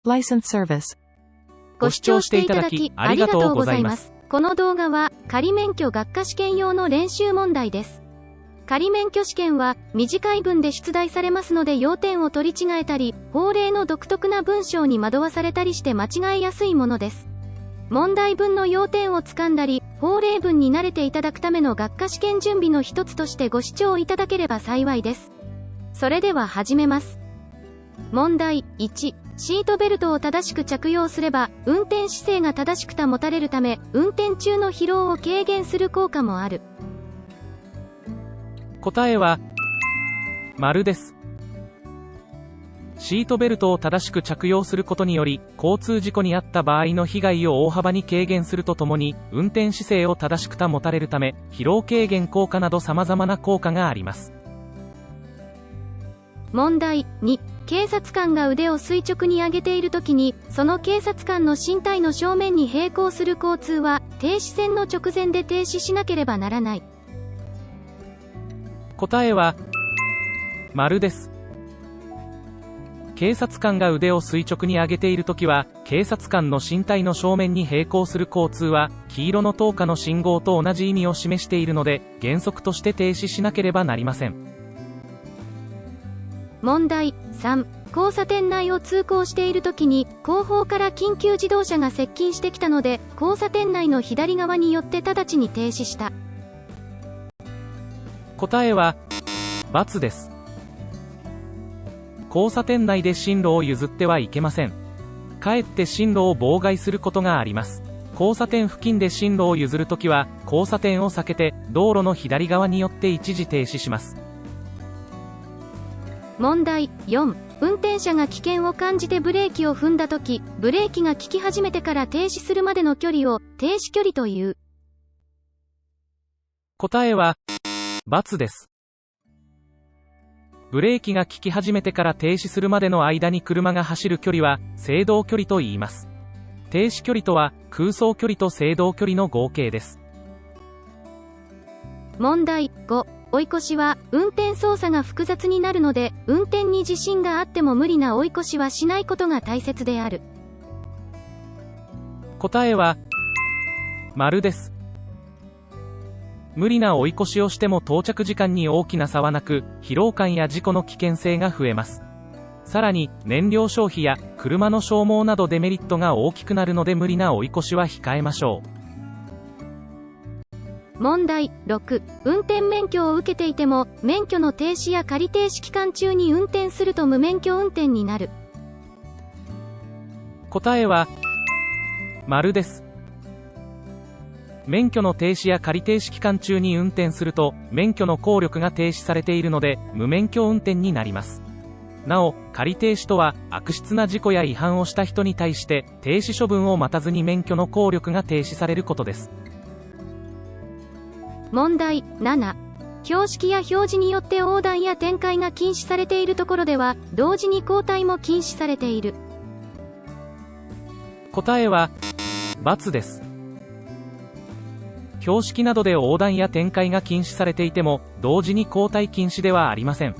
License Service。ご視聴していただきありがとうございます。この動画は仮免許学科試験用の練習問題です。仮免許試験は短い文で出題されますので要点を取り違えたり、法令の独特な文章に惑わされたりして間違えやすいものです。問題文の要点をつかんだり、法令文に慣れていただくための学科試験準備の一つとしてご視聴いただければ幸いです。それでは始めます。問題1、シートベルトを正しく着用すれば、運転姿勢が正しく保たれるため、運転中の疲労を軽減する効果もある。答えは、○です。シートベルトを正しく着用することにより、交通事故に遭った場合の被害を大幅に軽減するとともに、運転姿勢を正しく保たれるため、疲労軽減効果など様々な効果があります。問題2、警察官が腕を垂直に上げているときに、その警察官の身体の正面に並行する交通は、停止線の直前で停止しなければならない。答えは、○です。警察官が腕を垂直に上げているときは、警察官の身体の正面に並行する交通は、黄色の灯火の信号と同じ意味を示しているので、原則として停止しなければなりません。問題3、交差点内を通行しているときに、後方から緊急自動車が接近してきたので、交差点内の左側によって直ちに停止した。答えは、×です。交差点内で進路を譲ってはいけません。かえって進路を妨害することがあります。交差点付近で進路を譲るときは、交差点を避けて、道路の左側によって一時停止します。問題4、運転者が危険を感じてブレーキを踏んだとき、ブレーキが効き始めてから停止するまでの距離を、停止距離という。答えは、×です。ブレーキが効き始めてから停止するまでの間に車が走る距離は、制動距離と言います。停止距離とは、空想距離と制動距離の合計です。問題5、追い越しは、運転操作が複雑になるので、運転に自信があっても無理な追い越しはしないことが大切である。答えは、○です。無理な追い越しをしても到着時間に大きな差はなく、疲労感や事故の危険性が増えます。さらに、燃料消費や車の消耗などデメリットが大きくなるので無理な追い越しは控えましょう。問題6、運転免許を受けていても、免許の停止や仮停止期間中に運転すると無免許運転になる。答えは、○です。免許の停止や仮停止期間中に運転すると、免許の効力が停止されているので、無免許運転になります。なお、仮停止とは、悪質な事故や違反をした人に対して、停止処分を待たずに免許の効力が停止されることです。問題7、標識や表示によって横断や展開が禁止されているところでは、同時に交代も禁止されている。答えは、×です。標識などで横断や展開が禁止されていても、同時に交代禁止ではありません。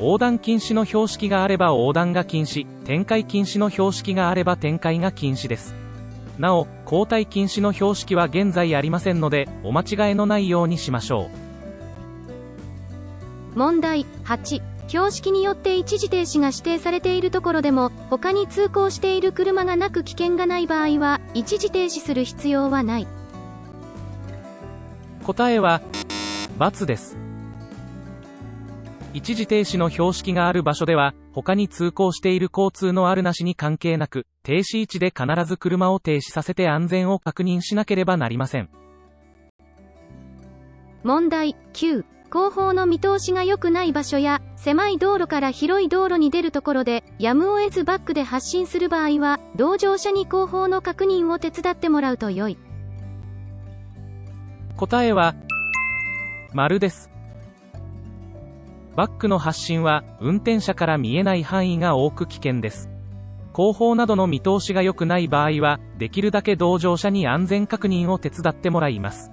横断禁止の標識があれば横断が禁止、展開禁止の標識があれば展開が禁止です。なお、交代禁止の標識は現在ありませんので、お間違えのないようにしましょう。問題8、標識によって一時停止が指定されているところでも、他に通行している車がなく危険がない場合は、一時停止する必要はない。答えは、×です。一時停止の標識がある場所では、他に通行している交通のあるなしに関係なく、停止位置で必ず車を停止させて安全を確認しなければなりません。問題9、後方の見通しが良くない場所や、狭い道路から広い道路に出るところで、やむを得ずバックで発進する場合は、同乗者に後方の確認を手伝ってもらうと良い。答えは、○です。バックの発進は、運転者から見えない範囲が多く危険です。後方などの見通しが良くない場合は、できるだけ同乗者に安全確認を手伝ってもらいます。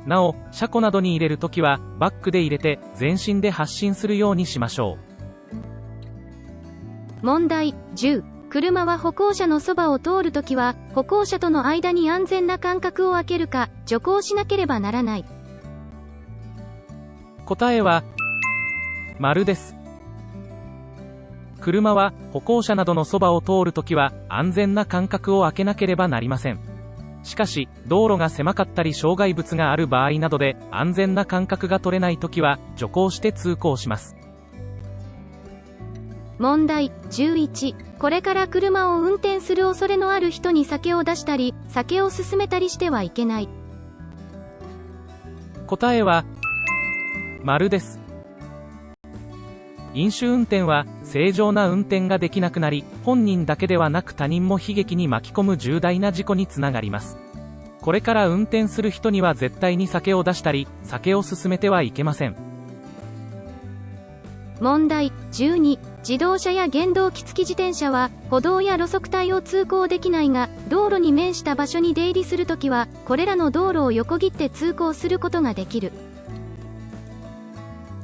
なお、車庫などに入れるときは、バックで入れて、前進で発進するようにしましょう。問題10、車は歩行者のそばを通るときは、歩行者との間に安全な間隔を空けるか、徐行しなければならない。答えは、○です。車は歩行者などのそばを通るときは、安全な間隔を空けなければなりません。しかし、道路が狭かったり障害物がある場合などで、安全な間隔が取れないときは、徐行して通行します。問題11。これから車を運転する恐れのある人に酒を出したり、酒を勧めたりしてはいけない。答えは、○です。飲酒運転は、正常な運転ができなくなり、本人だけではなく他人も悲劇に巻き込む重大な事故につながります。これから運転する人には絶対に酒を出したり、酒を勧めてはいけません。問題12。自動車や原動機付き自転車は、歩道や路側帯を通行できないが、道路に面した場所に出入りするときは、これらの道路を横切って通行することができる。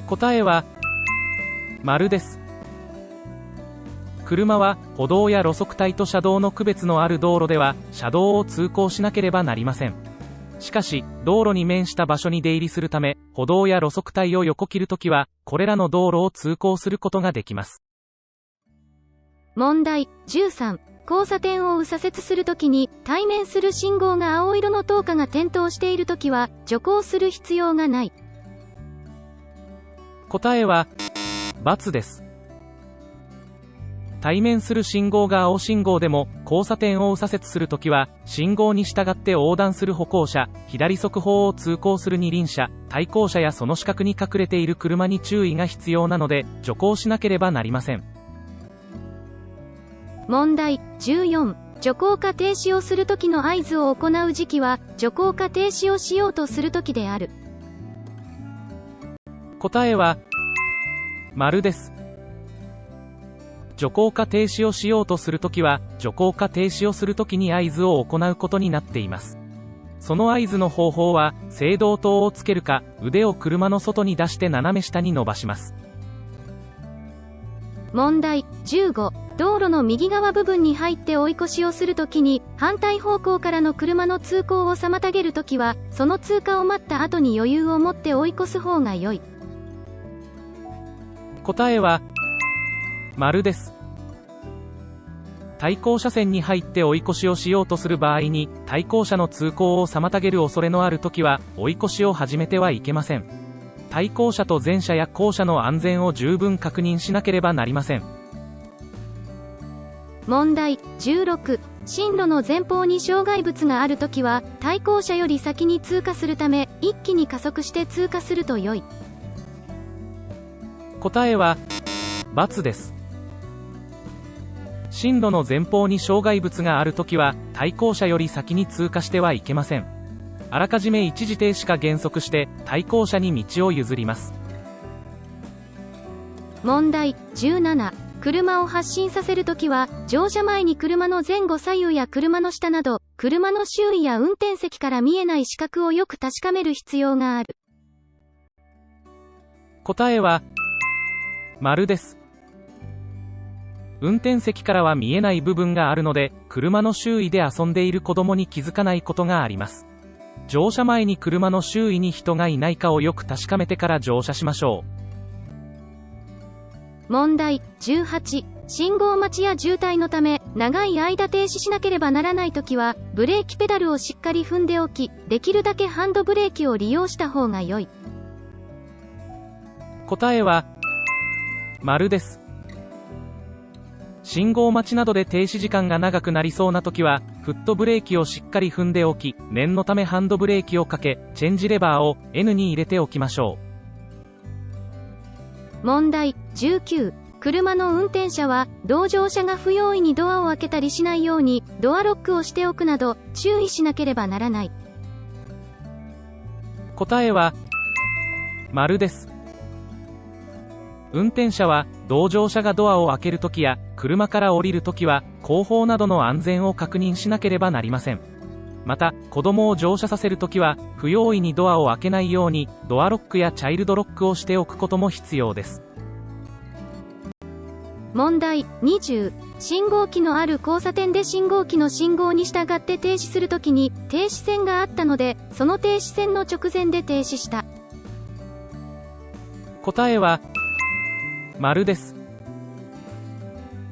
答えは、○です。車は、歩道や路側帯と車道の区別のある道路では、車道を通行しなければなりません。しかし、道路に面した場所に出入りするため、歩道や路側帯を横切るときは、これらの道路を通行することができます。問題13。交差点を右折するときに、対面する信号が青色の灯火が点灯しているときは、徐行する必要がない。答えは、×です。対面する信号が青信号でも、交差点を右折するときは、信号に従って横断する歩行者、左側方を通行する二輪車、対向車やその死角に隠れている車に注意が必要なので、徐行しなければなりません。問題14。徐行か停止をするときの合図を行う時期は、徐行か停止をしようとするときである。答えは、○です。徐行か停止をしようとするときは、徐行か停止をするときに合図を行うことになっています。その合図の方法は、青銅灯をつけるか、腕を車の外に出して斜め下に伸ばします。問題15。道路の右側部分に入って追い越しをするときに、反対方向からの車の通行を妨げるときは、その通過を待った後に余裕を持って追い越す方が良い。答えは、○です。対向車線に入って追い越しをしようとする場合に、対向車の通行を妨げる恐れのあるときは、追い越しを始めてはいけません。対向車と前車や後車の安全を十分確認しなければなりません。問題16。進路の前方に障害物があるときは、対向車より先に通過するため、一気に加速して通過すると良い。答えは、×です。進路の前方に障害物があるときは、対向車より先に通過してはいけません。あらかじめ一時停止か減速して、対向車に道を譲ります。問題17。車を発進させるときは、乗車前に車の前後左右や車の下など、車の周囲や運転席から見えない視覚をよく確かめる必要がある。答えは、○です。運転席からは見えない部分があるので、車の周囲で遊んでいる子供に気づかないことがあります。乗車前に車の周囲に人がいないかをよく確かめてから乗車しましょう。問題18。信号待ちや渋滞のため、長い間停止しなければならないときは、ブレーキペダルをしっかり踏んでおき、できるだけハンドブレーキを利用した方が良い。答えは、○です。信号待ちなどで停止時間が長くなりそうな時は、フットブレーキをしっかり踏んでおき、念のためハンドブレーキをかけ、チェンジレバーを N に入れておきましょう。問題19。車の運転者は、同乗者が不用意にドアを開けたりしないように、ドアロックをしておくなど、注意しなければならない。答えは、○です。運転者は、同乗者がドアを開けるときや、車から降りるときは、後方などの安全を確認しなければなりません。また、子供を乗車させるときは、不用意にドアを開けないように、ドアロックやチャイルドロックをしておくことも必要です。問題20。信号機のある交差点で信号機の信号に従って停止するときに停止線があったので、その停止線の直前で停止した。答えは丸です。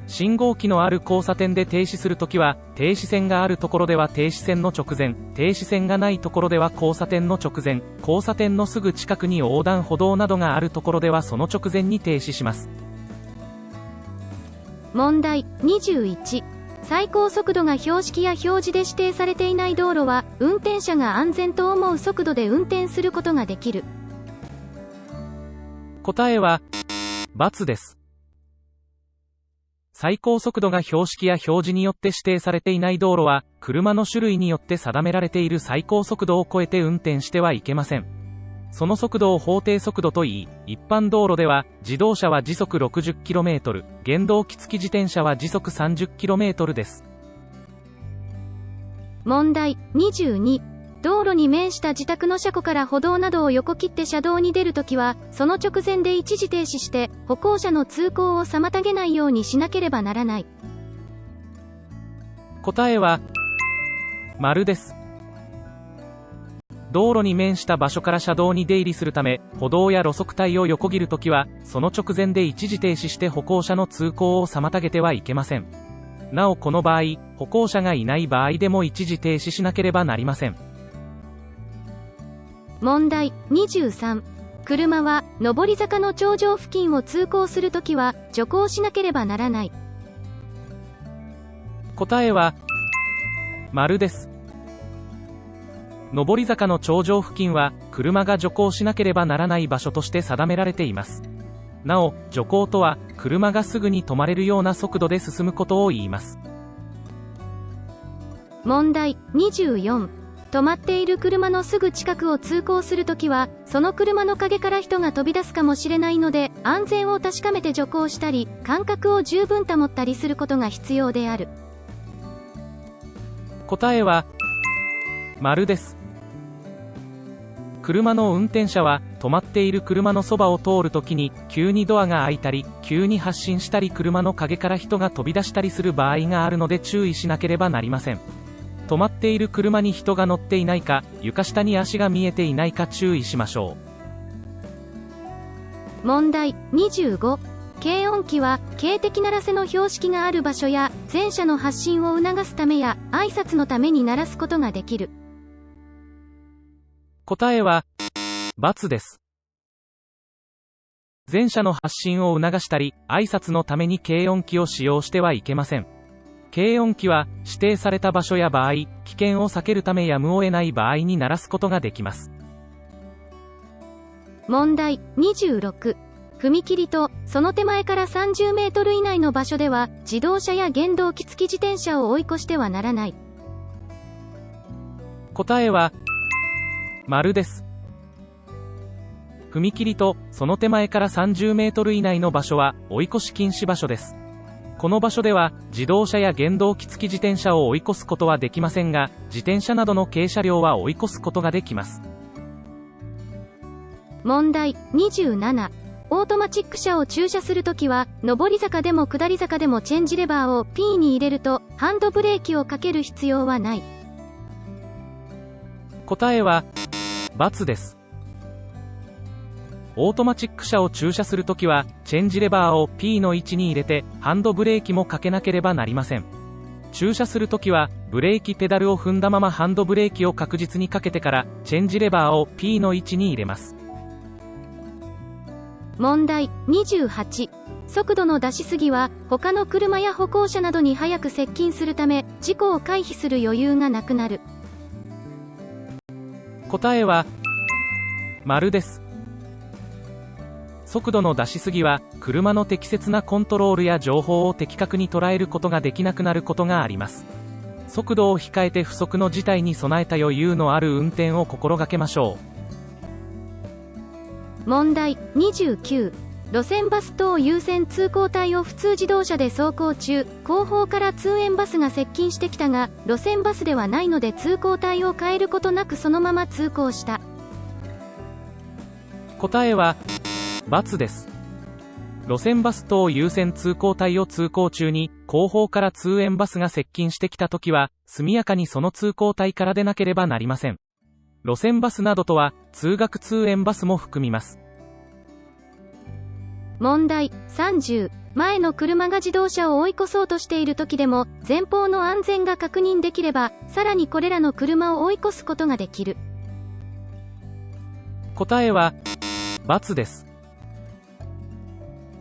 信号機のある交差点で停止するときは、停止線があるところでは停止線の直前、停止線がないところでは交差点の直前、交差点のすぐ近くに横断歩道などがあるところではその直前に停止します。問題21。最高速度が標識や表示で指定されていない道路は、運転者が安全と思う速度で運転することができる。答えは×です。最高速度が標識や表示によって指定されていない道路は、車の種類によって定められている最高速度を超えて運転してはいけません。その速度を法定速度といい、一般道路では、自動車は時速 60km、原動機付き自転車は時速 30km です。問題22。道路に面した自宅の車庫から歩道などを横切って車道に出るときは、その直前で一時停止して、歩行者の通行を妨げないようにしなければならない。答えは丸です。道路に面した場所から車道に出入りするため、歩道や路側帯を横切るときは、その直前で一時停止して歩行者の通行を妨げてはいけません。なおこの場合、歩行者がいない場合でも一時停止しなければなりません。問題23。車は上り坂の頂上付近を通行するときは徐行しなければならない。答えは丸です。上り坂の頂上付近は車が徐行しなければならない場所として定められています。なお徐行とは車がすぐに止まれるような速度で進むことを言います。問題24。止まっている車のすぐ近くを通行するときは、その車の陰から人が飛び出すかもしれないので、安全を確かめて徐行したり、間隔を十分保ったりすることが必要である。答えは丸です。車の運転者は止まっている車のそばを通るときに急にドアが開いたり急に発進したり車の陰から人が飛び出したりする場合があるので注意しなければなりません。止まっている車に人が乗っていないか、床下に足が見えていないか注意しましょう。問題25。軽音機は、警笛鳴らせの標識がある場所や、前者の発進を促すためや、挨拶のために鳴らすことができる。答えは×です。前者の発進を促したり、挨拶のために軽音機を使用してはいけません。軽音機は指定された場所や場合、危険を避けるためやむを得ない場合に鳴らすことができます。問題26。踏切とその手前から30メートル以内の場所では、自動車や原動機付き自転車を追い越してはならない。答えは丸です。踏切とその手前から30メートル以内の場所は追い越し禁止場所です。この場所では自動車や原動機付き自転車を追い越すことはできませんが、自転車などの軽車両は追い越すことができます。問題27。オートマチック車を駐車するときは、上り坂でも下り坂でもチェンジレバーを P に入れると、ハンドブレーキをかける必要はない。答えは×です。オートマチック車を駐車するときは、チェンジレバーを P の位置に入れて、ハンドブレーキもかけなければなりません。駐車するときは、ブレーキペダルを踏んだままハンドブレーキを確実にかけてから、チェンジレバーを P の位置に入れます。問題28。速度の出しすぎは、他の車や歩行者などに早く接近するため、事故を回避する余裕がなくなる。答えは丸です。速度の出しすぎは、車の適切なコントロールや情報を的確に捉えることができなくなることがあります。速度を控えて不測の事態に備えた余裕のある運転を心がけましょう。問題29。路線バス等優先通行帯を普通自動車で走行中、後方から通園バスが接近してきたが、路線バスではないので通行帯を変えることなくそのまま通行した。答えは×です。路線バス等優先通行帯を通行中に、後方から通園バスが接近してきたときは、速やかにその通行帯から出なければなりません。路線バスなどとは、通学通園バスも含みます。問題30。前の車が自動車を追い越そうとしている時でも、前方の安全が確認できれば、さらにこれらの車を追い越すことができる。答えは、×です。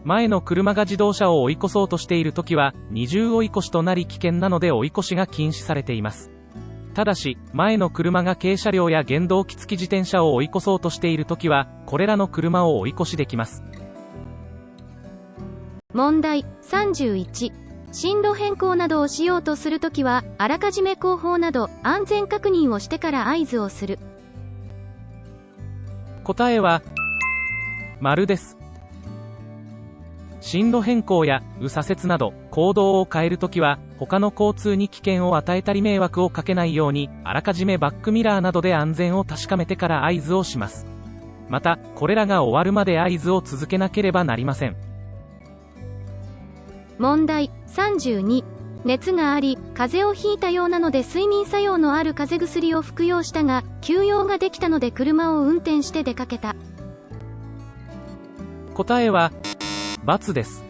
前の車が自動車を追い越そうとしているときは、二重追い越しとなり危険なので追い越しが禁止されています。ただし、前の車が軽車両や原動機付き自転車を追い越そうとしているときは、これらの車を追い越しできます。問題31。進路変更などをしようとするときは、あらかじめ後方など安全確認をしてから合図をする。答えは、○です。進路変更や右左折など行動を変えるときは、他の交通に危険を与えたり迷惑をかけないように、あらかじめバックミラーなどで安全を確かめてから合図をします。また、これらが終わるまで合図を続けなければなりません。問題32。熱があり、風邪をひいたようなので睡眠作用のある風邪薬を服用したが、休養ができたので車を運転して出かけた。答えは、×です。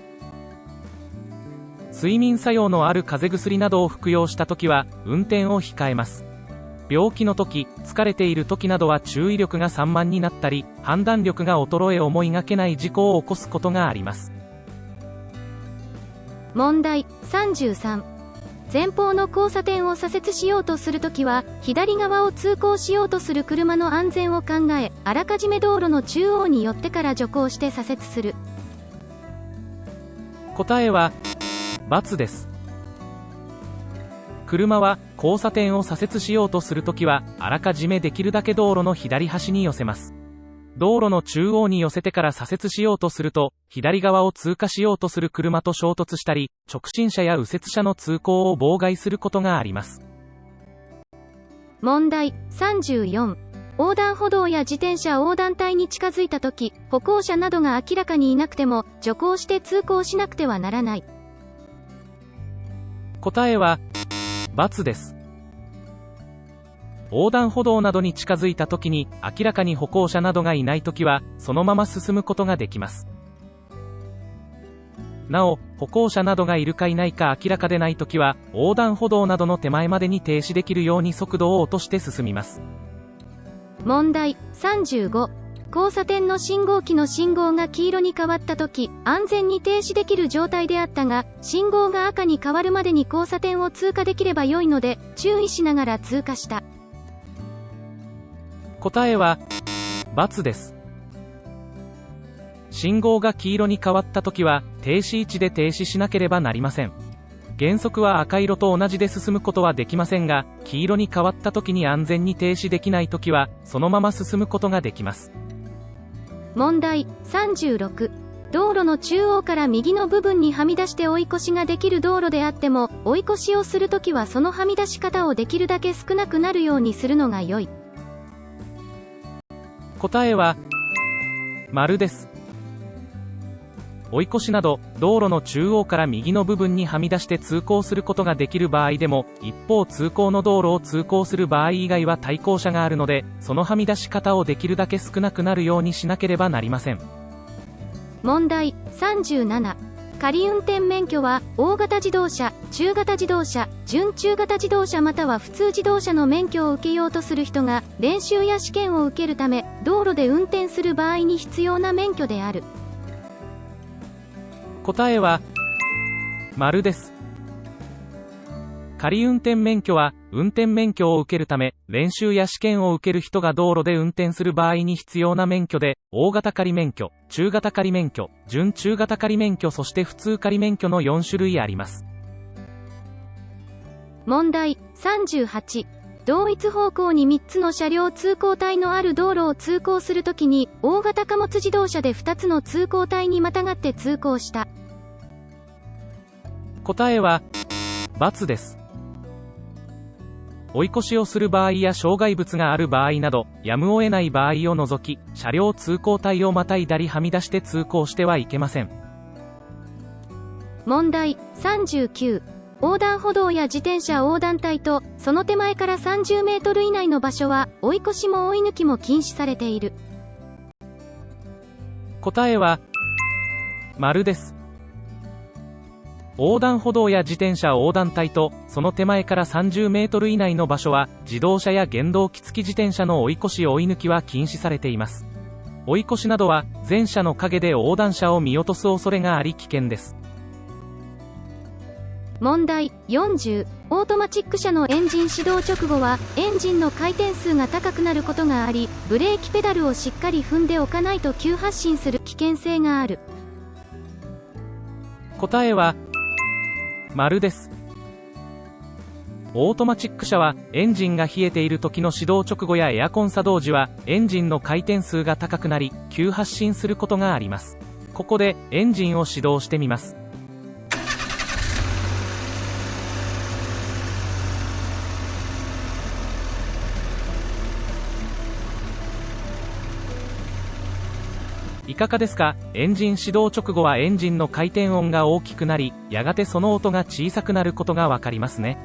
睡眠作用のある風邪薬などを服用したときは、運転を控えます。病気のとき、疲れているときなどは注意力が散漫になったり、判断力が衰え思いがけない事故を起こすことがあります。問題33。前方の交差点を左折しようとするときは、左側を通行しようとする車の安全を考え、あらかじめ道路の中央に寄ってから徐行して左折する。答えは、×です。車は交差点を左折しようとするときは、あらかじめできるだけ道路の左端に寄せます。道路の中央に寄せてから左折しようとすると、左側を通過しようとする車と衝突したり、直進車や右折車の通行を妨害することがあります。問題34。横断歩道や自転車横断帯に近づいたとき、歩行者などが明らかにいなくても、徐行して通行しなくてはならない。答えは、×です。横断歩道などに近づいたときに、明らかに歩行者などがいないときは、そのまま進むことができます。なお、歩行者などがいるかいないか明らかでないときは、横断歩道などの手前までに停止できるように速度を落として進みます。問題35。交差点の信号機の信号が黄色に変わったとき、安全に停止できる状態であったが、信号が赤に変わるまでに交差点を通過できれば良いので、注意しながら通過した。答えは、×です。信号が黄色に変わったときは、停止位置で停止しなければなりません。原則は赤色と同じで進むことはできませんが、黄色に変わったときに安全に停止できないときは、そのまま進むことができます。問題36。道路の中央から右の部分にはみ出して追い越しができる道路であっても、追い越しをするときはそのはみ出し方をできるだけ少なくなるようにするのが良い。答えは、○です。追い越しなど、道路の中央から右の部分にはみ出して通行することができる場合でも、一方通行の道路を通行する場合以外は対向車があるので、そのはみ出し方をできるだけ少なくなるようにしなければなりません。問題37。仮運転免許は、大型自動車、中型自動車、準中型自動車または普通自動車の免許を受けようとする人が、練習や試験を受けるため、道路で運転する場合に必要な免許である。答えは、○です。仮運転免許は、運転免許を受けるため、練習や試験を受ける人が道路で運転する場合に必要な免許で、大型仮免許、中型仮免許、準中型仮免許そして普通仮免許の4種類あります。問題38。同一方向に3つの車両通行帯のある道路を通行するときに、大型貨物自動車で2つの通行帯にまたがって通行した。答えは、×です。追い越しをする場合や障害物がある場合など、やむを得ない場合を除き、車両通行帯をまたいだりはみ出して通行してはいけません。問題39。横断歩道や自転車横断帯とその手前から30メートル以内の場所は追い越しも追い抜きも禁止されている。答えは丸です。横断歩道や自転車横断帯とその手前から30メートル以内の場所は自動車や原動機付き自転車の追い越し追い抜きは禁止されています。追い越しなどは前車の陰で横断者を見落とす恐れがあり危険です。問題40。オートマチック車のエンジン始動直後はエンジンの回転数が高くなることがあり、ブレーキペダルをしっかり踏んでおかないと急発進する危険性がある。答えは丸です。オートマチック車はエンジンが冷えている時の始動直後やエアコン作動時はエンジンの回転数が高くなり急発進することがあります。ここでエンジンを始動してみます。いかがですか？エンジン始動直後はエンジンの回転音が大きくなり、やがてその音が小さくなることがわかりますね。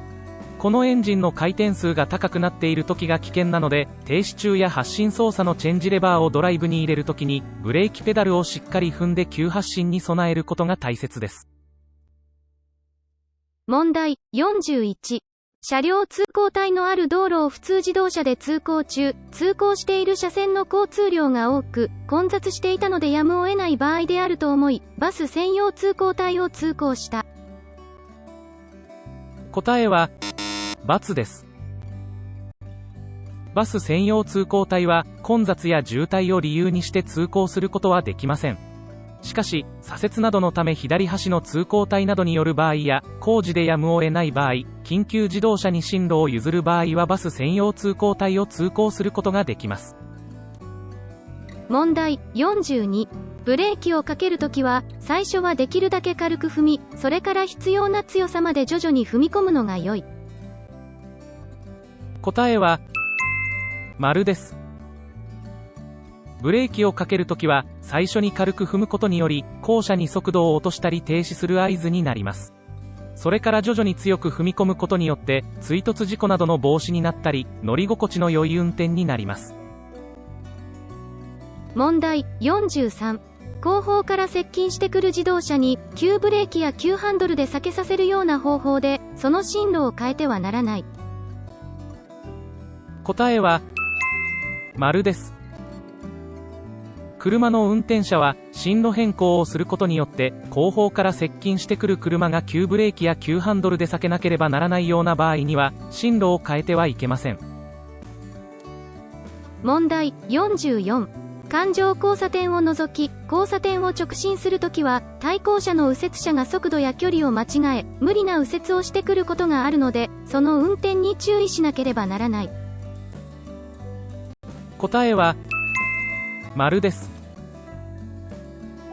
このエンジンの回転数が高くなっている時が危険なので、停止中や発進操作のチェンジレバーをドライブに入れる時に、ブレーキペダルをしっかり踏んで急発進に備えることが大切です。問題41。車両通行帯のある道路を普通自動車で通行中、通行している車線の交通量が多く、混雑していたのでやむを得ない場合であると思い、バス専用通行帯を通行した。答えは×です。バス専用通行帯は混雑や渋滞を理由にして通行することはできません。しかし、左折などのため左端の通行帯などによる場合や、工事でやむを得ない場合、緊急自動車に進路を譲る場合はバス専用通行帯を通行することができます。問題42。ブレーキをかけるときは、最初はできるだけ軽く踏み、それから必要な強さまで徐々に踏み込むのが良い。答えは丸です。ブレーキをかけるときは、最初に軽く踏むことにより、後車に速度を落としたり停止する合図になります。それから徐々に強く踏み込むことによって、追突事故などの防止になったり、乗り心地の良い運転になります。問題43。後方から接近してくる自動車に、急ブレーキや急ハンドルで避けさせるような方法で、その進路を変えてはならない。答えは丸です。車の運転者は進路変更をすることによって後方から接近してくる車が急ブレーキや急ハンドルで避けなければならないような場合には進路を変えてはいけません。問題44。環状交差点を除き交差点を直進するときは対向車の右折車が速度や距離を間違え無理な右折をしてくることがあるのでその運転に注意しなければならない。答えは丸です。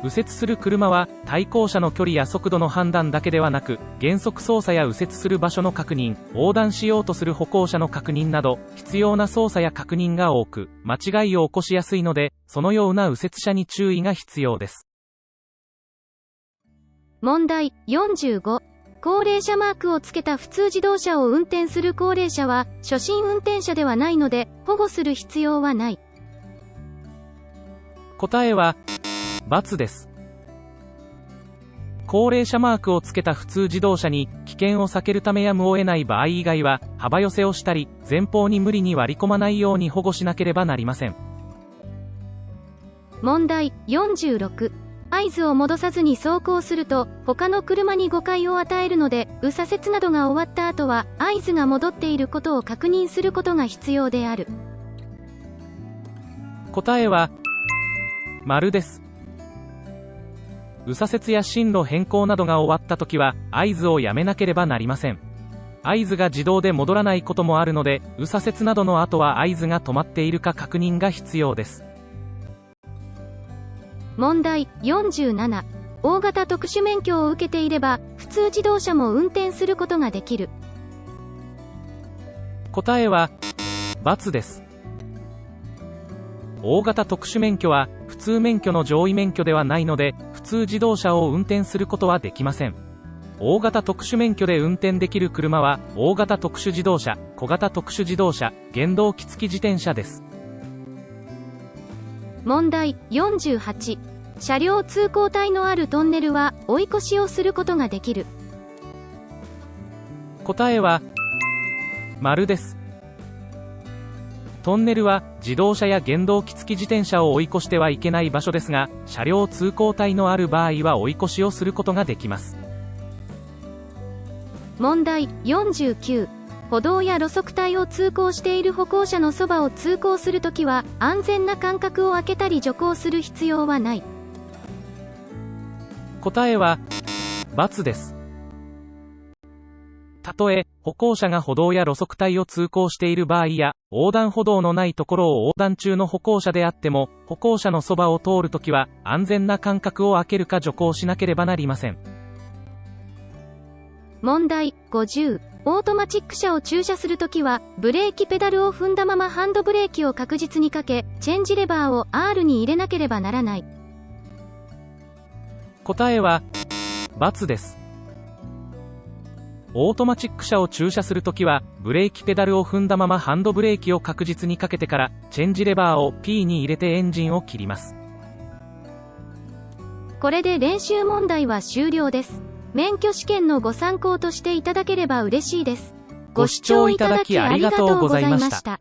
右折する車は対向車の距離や速度の判断だけではなく減速操作や右折する場所の確認、横断しようとする歩行者の確認など必要な操作や確認が多く間違いを起こしやすいのでそのような右折車に注意が必要です。問題45。高齢者マークをつけた普通自動車を運転する高齢者は初心運転者ではないので保護する必要はない。答えは×です。高齢者マークをつけた普通自動車に危険を避けるためやむを得ない場合以外は幅寄せをしたり前方に無理に割り込まないように保護しなければなりません。問題46。合図を戻さずに走行すると他の車に誤解を与えるので右左折などが終わった後は合図が戻っていることを確認することが必要である。答えは丸です。右左折や進路変更などが終わった時は合図をやめなければなりません。合図が自動で戻らないこともあるので右左折などの後は合図が止まっているか確認が必要です。問題47。大型特殊免許を受けていれば普通自動車も運転することができる。答えは×です。大型特殊免許は普通免許の上位免許ではないので普通自動車を運転することはできません。大型特殊免許で運転できる車は、大型特殊自動車、小型特殊自動車、原動機付き自転車です。問題48。車両通行帯のあるトンネルは追い越しをすることができる。答えは、丸です。トンネルは自動車や原動機付き自転車を追い越してはいけない場所ですが、車両通行帯のある場合は追い越しをすることができます。問題49。歩道や路側帯を通行している歩行者のそばを通行するときは、安全な間隔を空けたり徐行する必要はない。答えは、×です。たとえ、歩行者が歩道や路側帯を通行している場合や、横断歩道のないところを横断中の歩行者であっても、歩行者のそばを通るときは、安全な間隔を空けるか徐行しなければなりません。問題50。オートマチック車を駐車するときは、ブレーキペダルを踏んだままハンドブレーキを確実にかけ、チェンジレバーを R に入れなければならない。答えは、×です。オートマチック車を駐車するときは、ブレーキペダルを踏んだままハンドブレーキを確実にかけてから、チェンジレバーを P に入れてエンジンを切ります。これで練習問題は終了です。免許試験のご参考としていただければ嬉しいです。ご視聴いただきありがとうございました。